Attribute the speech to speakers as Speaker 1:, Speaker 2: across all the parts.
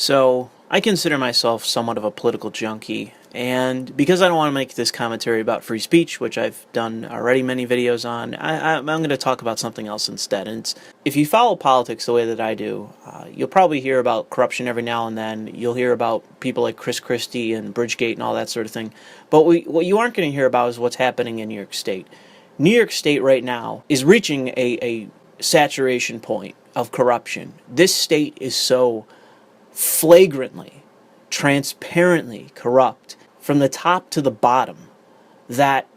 Speaker 1: So, I consider myself somewhat of a political junkie, and because I don't want to make this commentary about free speech, which I've done already many videos on, I'm going to talk about something else instead. And if you follow politics the way that I do, you'll probably hear about corruption every now and then. You'll hear about people like Chris Christie and Bridgegate and all that sort of thing. But what you aren't going to hear about is what's happening in New York State. New York State right now is reaching a saturation point of corruption. This state is so flagrantly, transparently corrupt from the top to the bottom that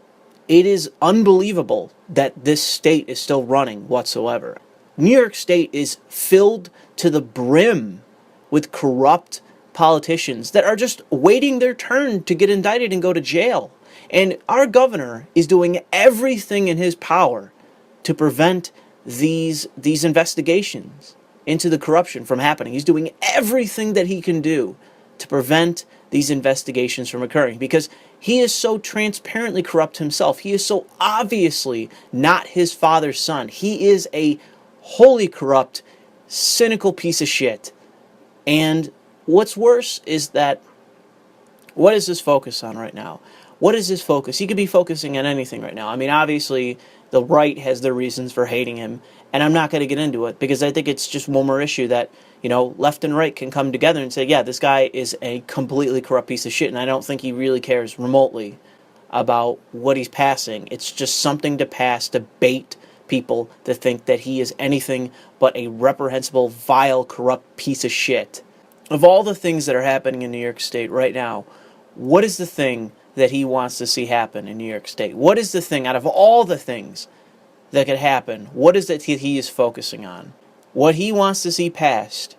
Speaker 1: it is unbelievable that this state is still running whatsoever. New York State is filled to the brim with corrupt politicians that are just waiting their turn to get indicted and go to jail. And our governor is doing everything in his power to prevent these investigations into the corruption from happening. He's doing everything that he can do to prevent these investigations from occurring because he is so transparently corrupt himself. He is so obviously not his father's son. He is a wholly corrupt, cynical piece of shit. And what's worse is that, what is his focus on right now? What is his focus? He could be focusing on anything right now. I mean, obviously, the right has their reasons for hating him, and I'm not going to get into it because I think it's just one more issue that, left and right can come together and say, yeah, this guy is a completely corrupt piece of shit, and I don't think he really cares remotely about what he's passing. It's just something to pass to bait people to think that he is anything but a reprehensible, vile, corrupt piece of shit. Of all the things that are happening in New York State right now, what is the thing that he wants to see happen in New York State? What is the thing, out of all the things that could happen, what is it he is focusing on? What he wants to see passed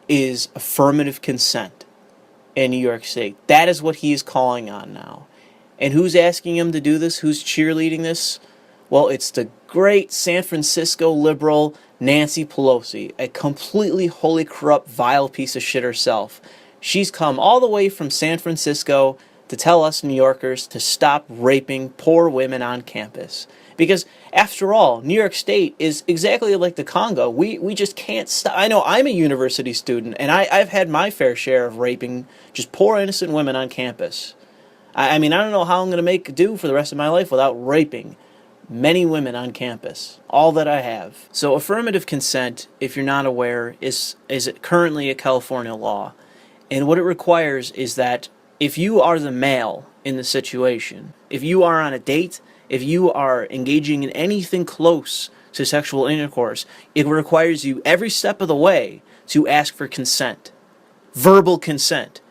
Speaker 1: is affirmative consent in New York State. That is what he is calling on now. And who's asking him to do this? Who's cheerleading this? Well, it's the great San Francisco liberal Nancy Pelosi, a completely wholly corrupt, vile piece of shit herself. She's come all the way from San Francisco to tell us New Yorkers to stop raping poor women on campus. Because, after all, New York State is exactly like the Congo. We just can't stop. I know I'm a university student, and I've had my fair share of raping just poor innocent women on campus. I mean, I don't know how I'm going to make do for the rest of my life without raping many women on campus. All that I have. So affirmative consent, if you're not aware, is currently a California law. And what it requires is that if you are the male in the situation, if you are on a date, if you are engaging in anything close to sexual intercourse, it requires you every step of the way to ask for consent. Verbal consent.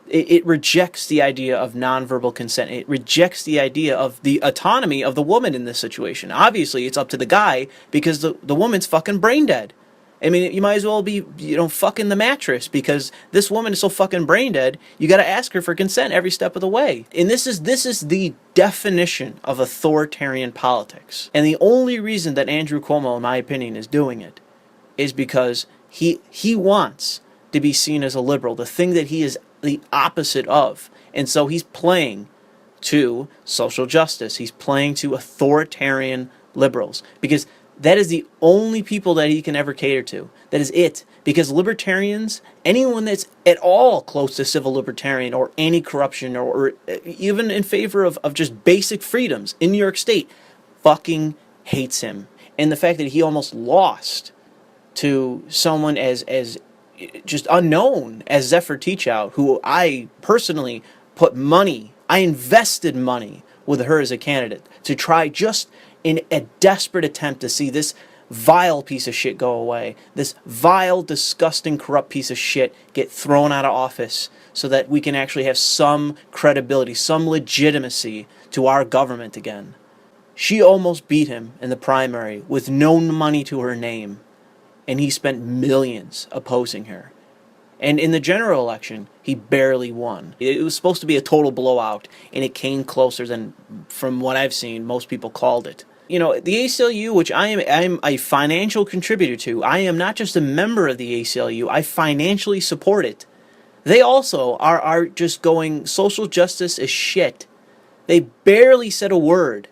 Speaker 1: It rejects the idea of nonverbal consent. It rejects the idea of the autonomy of the woman in this situation. Obviously, it's up to the guy because the woman's fucking brain dead. I mean, you might as well be, fucking the mattress because this woman is so fucking brain dead, you gotta ask her for consent every step of the way. And this is the definition of authoritarian politics. And the only reason that Andrew Cuomo, in my opinion, is doing it is because he wants to be seen as a liberal, the thing that he is the opposite of. And so he's playing to social justice. He's playing to authoritarian liberals because that is the only people that he can ever cater to. That is it. Because libertarians, anyone that's at all close to civil libertarian or anti-corruption or even in favor of just basic freedoms in New York State, fucking hates him. And the fact that he almost lost to someone as just unknown as Zephyr Teachout, who I personally put money, I invested money with her as a candidate to try just in a desperate attempt to see this vile piece of shit go away. This vile, disgusting, corrupt piece of shit get thrown out of office so that we can actually have some credibility, some legitimacy to our government again. She almost beat him in the primary with no money to her name, and he spent millions opposing her. And in the general election, he barely won. It was supposed to be a total blowout, and it came closer than, from what I've seen, most people called it. The ACLU, which I'm a financial contributor to, I am not just a member of the ACLU, I financially support it. They also are just going social justice is shit. They barely said a word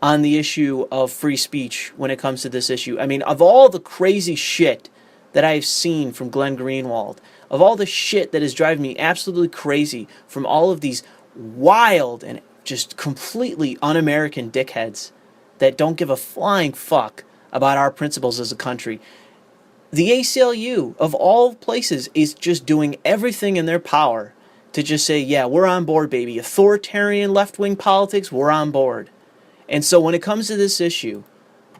Speaker 1: on the issue of free speech when it comes to this issue. I mean, of all the crazy shit that I've seen from Glenn Greenwald, of all the shit that is driving me absolutely crazy from all of these wild and just completely un-American dickheads that don't give a flying fuck about our principles as a country. The ACLU, of all places, is just doing everything in their power to just say, yeah, we're on board, baby. Authoritarian left-wing politics, we're on board. And so when it comes to this issue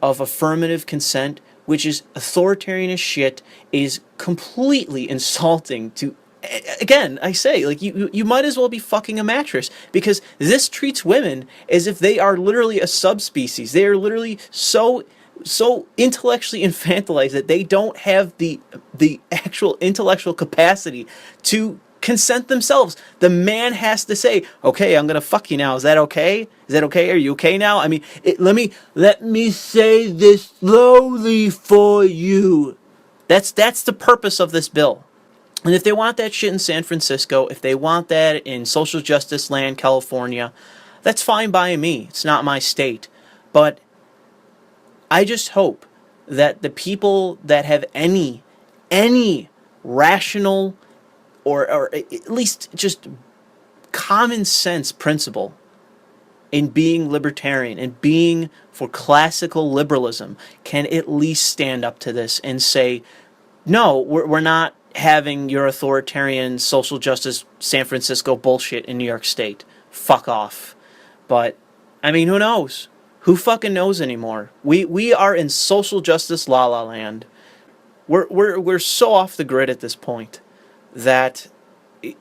Speaker 1: of affirmative consent, which is authoritarian as shit, is completely insulting to, again, I say, like, you might as well be fucking a mattress, because this treats women as if they are literally a subspecies. They are literally so intellectually infantilized that they don't have the actual intellectual capacity to consent themselves. The man has to say, okay, I'm gonna fuck you now. Is that okay? Is that okay? Are you okay now? I mean, let me say this slowly for you. That's the purpose of this bill. And if they want that shit in San Francisco, if they want that in social justice land, California, that's fine by me. It's not my state. But I just hope that the people that have any rational or at least just common sense principle in being libertarian and being for classical liberalism can at least stand up to this and say, no, we're not having your authoritarian social justice San Francisco bullshit in New York State. Fuck off. But, I mean, who knows? Who fucking knows anymore? We are in social justice la la land. We're so off the grid at this point that,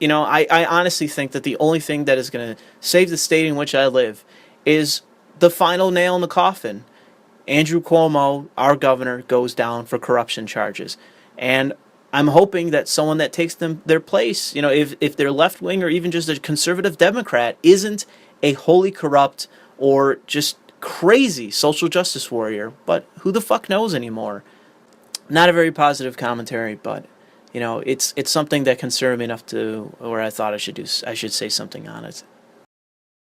Speaker 1: you know, I honestly think that the only thing that is going to save the state in which I live is the final nail in the coffin. Andrew Cuomo, our governor, goes down for corruption charges. And I'm hoping that someone that takes their place, you know, if they're left-wing or even just a conservative Democrat, isn't a wholly corrupt or just crazy social justice warrior. But who the fuck knows anymore? Not a very positive commentary, but, you know, it's something that concerned me enough to where I thought I should say something on it.